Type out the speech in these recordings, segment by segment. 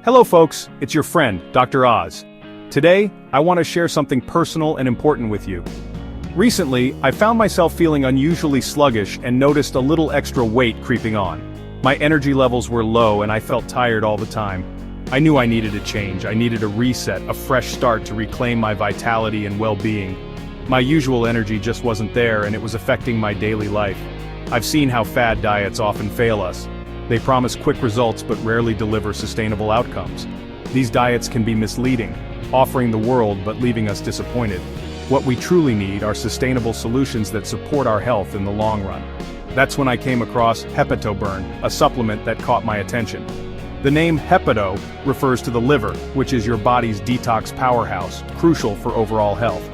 Hello folks, it's your friend, Dr. Oz. Today, I want to share something personal and important with you. Recently, I found myself feeling unusually sluggish and noticed a little extra weight creeping on. My energy levels were low and I felt tired all the time. I knew I needed a change, I needed a reset, a fresh start to reclaim my vitality and well-being. My usual energy just wasn't there and it was affecting my daily life. I've seen how fad diets often fail us. They promise quick results but rarely deliver sustainable outcomes. These diets can be misleading, offering the world but leaving us disappointed. What we truly need are sustainable solutions that support our health in the long run. That's when I came across Hepatoburn, a supplement that caught my attention. The name Hepato refers to the liver, which is your body's detox powerhouse, crucial for overall health.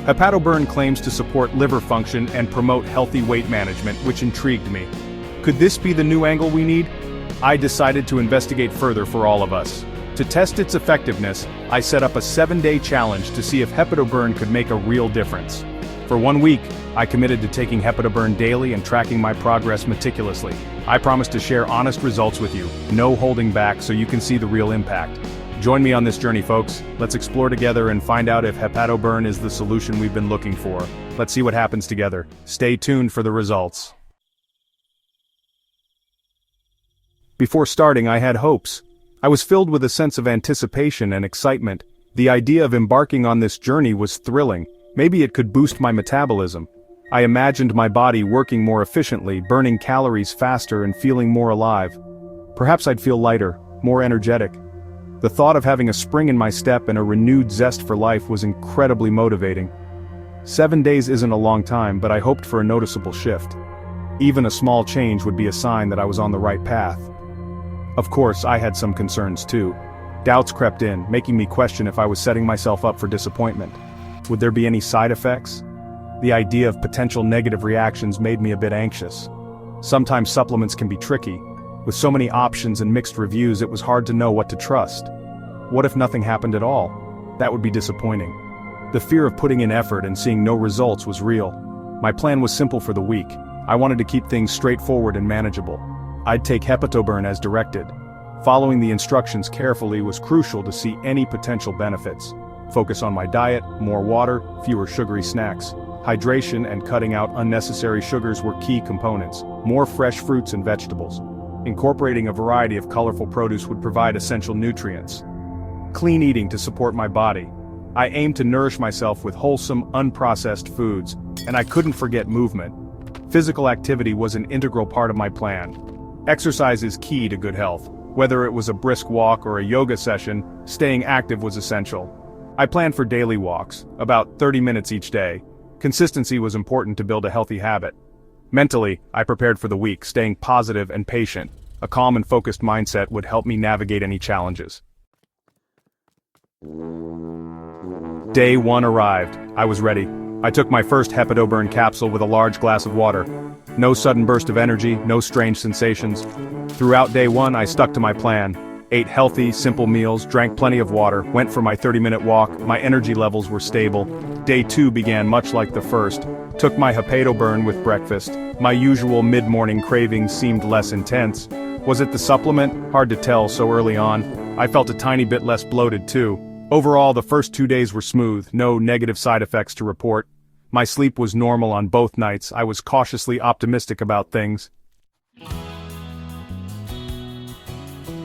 Hepatoburn claims to support liver function and promote healthy weight management, which intrigued me. Could this be the new angle we need? I decided to investigate further for all of us. To test its effectiveness, I set up a 7-day challenge to see if Hepatoburn could make a real difference. For 1 week, I committed to taking Hepatoburn daily and tracking my progress meticulously. I promise to share honest results with you, no holding back, so you can see the real impact. Join me on this journey, folks. Let's explore together and find out if Hepatoburn is the solution we've been looking for. Let's see what happens together. Stay tuned for the results. Before starting, I had hopes. I was filled with a sense of anticipation and excitement. The idea of embarking on this journey was thrilling. Maybe it could boost my metabolism. I imagined my body working more efficiently, burning calories faster and feeling more alive. Perhaps I'd feel lighter, more energetic. The thought of having a spring in my step and a renewed zest for life was incredibly motivating. 7 days isn't a long time, but I hoped for a noticeable shift. Even a small change would be a sign that I was on the right path. Of course, I had some concerns too. Doubts crept in, making me question if I was setting myself up for disappointment. Would there be any side effects? The idea of potential negative reactions made me a bit anxious. Sometimes supplements can be tricky. With so many options and mixed reviews, it was hard to know what to trust. What if nothing happened at all? That would be disappointing. The fear of putting in effort and seeing no results was real. My plan was simple for the week. I wanted to keep things straightforward and manageable. I'd take Hepatoburn as directed. Following the instructions carefully was crucial to see any potential benefits. Focus on my diet, more water, fewer sugary snacks. Hydration and cutting out unnecessary sugars were key components. More fresh fruits and vegetables. Incorporating a variety of colorful produce would provide essential nutrients. Clean eating to support my body. I aimed to nourish myself with wholesome, unprocessed foods, and I couldn't forget movement. Physical activity was an integral part of my plan. Exercise is key to good health. Whether it was a brisk walk or a yoga session, staying active was essential. I planned for daily walks, about 30 minutes each day. Consistency was important to build a healthy habit. Mentally, I prepared for the week, staying positive and patient. A calm and focused mindset would help me navigate any challenges. Day 1 arrived. I was ready. I took my first Hepatoburn capsule with a large glass of water. No sudden burst of energy, no strange sensations. Throughout day 1, I stuck to my plan. Ate healthy, simple meals, drank plenty of water, went for my 30-minute walk. My energy levels were stable. Day 2 began much like the first. Took my Hepatoburn with breakfast. My usual mid-morning cravings seemed less intense. Was it the supplement? Hard to tell so early on. I felt a tiny bit less bloated too. Overall, the first 2 days were smooth, no negative side effects to report. My sleep was normal on both nights. I was cautiously optimistic about things.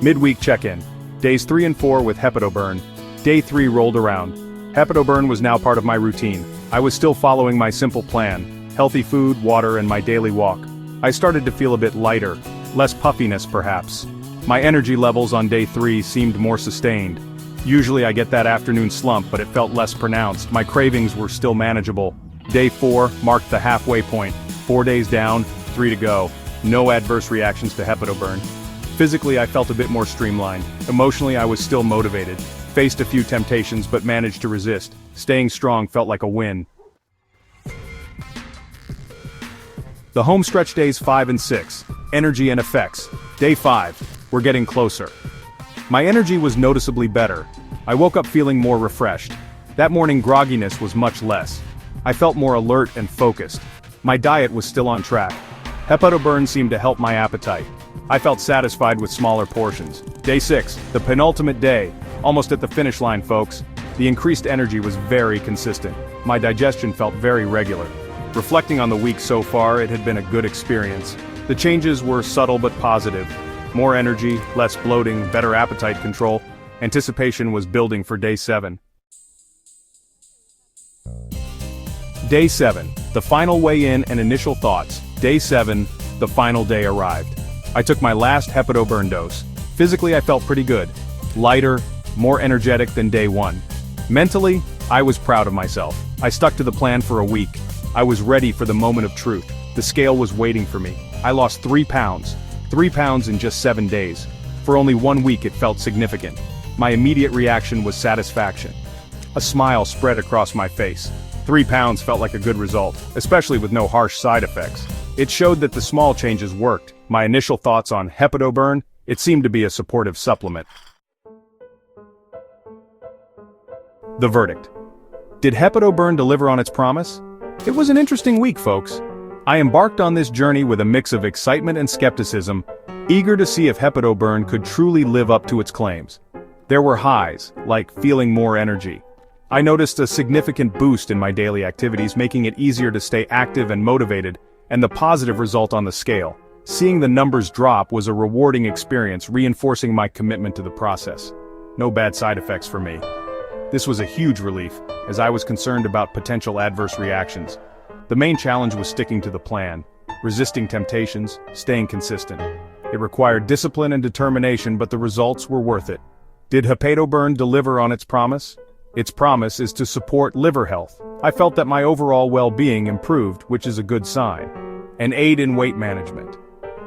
Midweek check-in. Days 3 and 4 with Hepatoburn. Day 3 rolled around. Hepatoburn was now part of my routine. I was still following my simple plan: healthy food, water, and my daily walk. I started to feel a bit lighter, less puffiness perhaps. My energy levels on day 3 seemed more sustained. Usually I get that afternoon slump, but it felt less pronounced. My cravings were still manageable. Day 4 marked the halfway point. 4 days down, 3 to go. No adverse reactions to Hepatoburn. Physically, I felt a bit more streamlined. Emotionally, I was still motivated. Faced a few temptations but managed to resist. Staying strong felt like a win. The homestretch days 5 and 6. Energy and effects. Day 5. We're getting closer. My energy was noticeably better. I woke up feeling more refreshed. That morning grogginess was much less. I felt more alert and focused. My diet was still on track. Hepatoburn seemed to help my appetite. I felt satisfied with smaller portions. Day 6, the penultimate day. Almost at the finish line, folks. The increased energy was very consistent. My digestion felt very regular. Reflecting on the week so far, it had been a good experience. The changes were subtle but positive. More energy, less bloating, better appetite control. Anticipation was building for Day 7. Day 7, the final weigh-in and initial thoughts. Day 7, the final day arrived. I took my last Hepato-Burn dose. Physically, I felt pretty good. Lighter, more energetic than Day 1. Mentally, I was proud of myself. I stuck to the plan for a week. I was ready for the moment of truth. The scale was waiting for me. I lost 3 pounds. 3 pounds in just 7 days. For only 1 week it felt significant. My immediate reaction was satisfaction. A smile spread across my face. 3 pounds felt like a good result, especially with no harsh side effects. It showed that the small changes worked. My initial thoughts on Hepato-Burn, it seemed to be a supportive supplement. The verdict. Did Hepato-Burn deliver on its promise? It was an interesting week, folks. I embarked on this journey with a mix of excitement and skepticism, eager to see if Hepato-Burn could truly live up to its claims. There were highs, like feeling more energy. I noticed a significant boost in my daily activities, making it easier to stay active and motivated, and the positive result on the scale. Seeing the numbers drop was a rewarding experience, reinforcing my commitment to the process. No bad side effects for me. This was a huge relief, as I was concerned about potential adverse reactions. The main challenge was sticking to the plan, resisting temptations, staying consistent. It required discipline and determination, but the results were worth it. Did Hepato-Burn deliver on its promise? Its promise is to support liver health. I felt that my overall well-being improved, which is a good sign. And aid in weight management.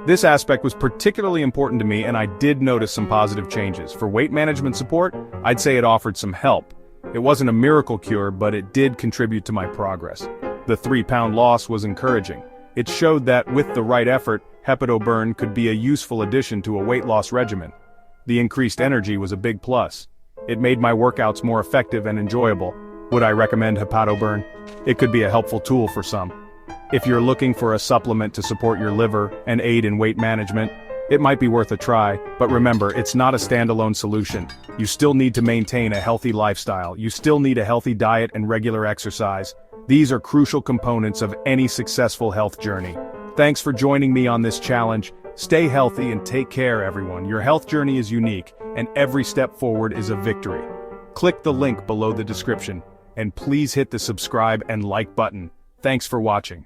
This aspect was particularly important to me, and I did notice some positive changes. For weight management support, I'd say it offered some help. It wasn't a miracle cure, but it did contribute to my progress. The 3-pound loss was encouraging. It showed that, with the right effort, Hepato-Burn could be a useful addition to a weight loss regimen. The increased energy was a big plus. It made my workouts more effective and enjoyable. Would I recommend Hepato-Burn? It could be a helpful tool for some. If you're looking for a supplement to support your liver and aid in weight management, it might be worth a try, but remember, it's not a standalone solution. You still need to maintain a healthy lifestyle. You still need a healthy diet and regular exercise. These are crucial components of any successful health journey. Thanks for joining me on this challenge. Stay healthy and take care, everyone. Your health journey is unique, and every step forward is a victory. Click the link below the description, and please hit the subscribe and like button. Thanks for watching.